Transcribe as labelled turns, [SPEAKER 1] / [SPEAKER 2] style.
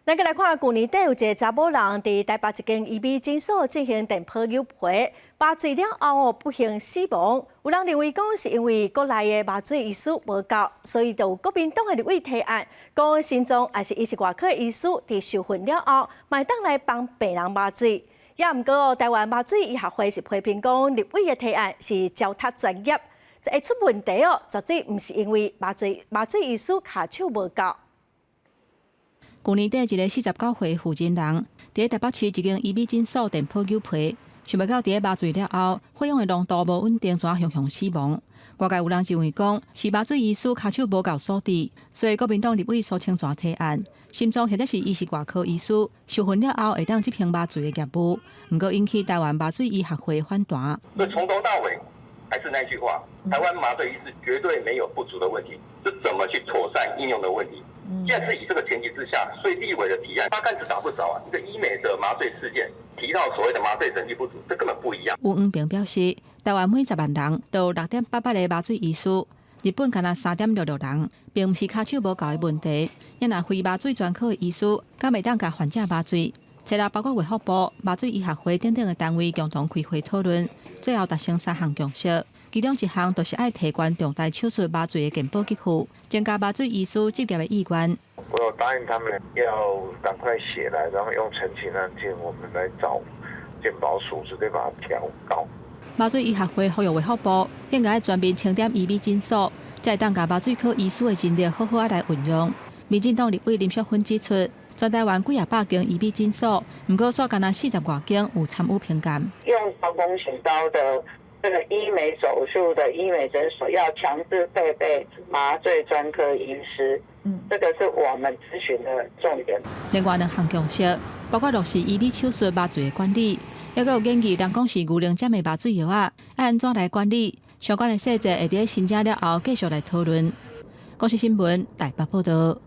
[SPEAKER 1] 咱个来看，去年底有一个查某人伫台北一间医美诊所进行电波诱骗，麻醉了后不幸死亡。有人认为讲是因为国内的麻醉医师无够，所以就有国民党的立委提案，讲心脏还是医师外科医师伫受训了后，卖当来帮病人麻醉。也毋过，台湾麻醉医学会是批评讲立委的提案是糟蹋专业，这会出问题哦，绝对毋是因为麻醉医师骹手无够。
[SPEAKER 2] 去年底，一个49岁负责人伫台北市一间医美诊所电波诱骗，想不到伫麻醉了后，费用的浓度无稳定，怎雄死亡。外界有人认为讲是麻醉医师骹手无够所致，所以国民党立委苏清泉提案，心脏或者是医师外科医师受训了后会当执行麻醉的业务，不过引起台湾麻醉医学会反弹。
[SPEAKER 3] 所以从头到尾还是那句话，台湾麻醉医师绝对没有不足的问题，是怎么去妥善应用的问题。既然是以这个前提之下，所以立委的提案八竿子打不着啊！一个医美的麻醉事件提到所谓的麻醉审计不足，这根本不一样。
[SPEAKER 2] 吴恩平表示，台湾每10万人都有6.88个麻醉医师，日本敢若3.66人，并不是骹手无够的问题。也若非麻醉专科的医师，敢袂当甲患者麻醉。切了包括卫福部、麻醉医学会等等的单位共同开会讨论，最后达成3项共识。其中一项就是爱提高重大手术麻醉的健保给付，增加麻醉医师执业的意愿。
[SPEAKER 4] 我有答应他们要赶快写来，然后用陈情案件，我们来找健保署，直接把它调高。
[SPEAKER 2] 麻醉医学会呼吁卫福部应该全面清点医美诊所，才会当甲麻醉科医师的人力好好来运用。民进党立委林淑芬指出，全台湾几百间医美诊所，不过煞敢若40多间有参与评鉴。
[SPEAKER 5] 用高风险高的这个医美手术的医美诊所要强制配备麻醉专科医师，这个是我们咨询的重点。
[SPEAKER 2] 另外2项共识，包括落实医美手术麻醉的管理，也有研究人工是牛奶尖的麻醉药啊，要安怎来管理？相关的细节会伫申请了后继续来讨论。国视新闻台北报道。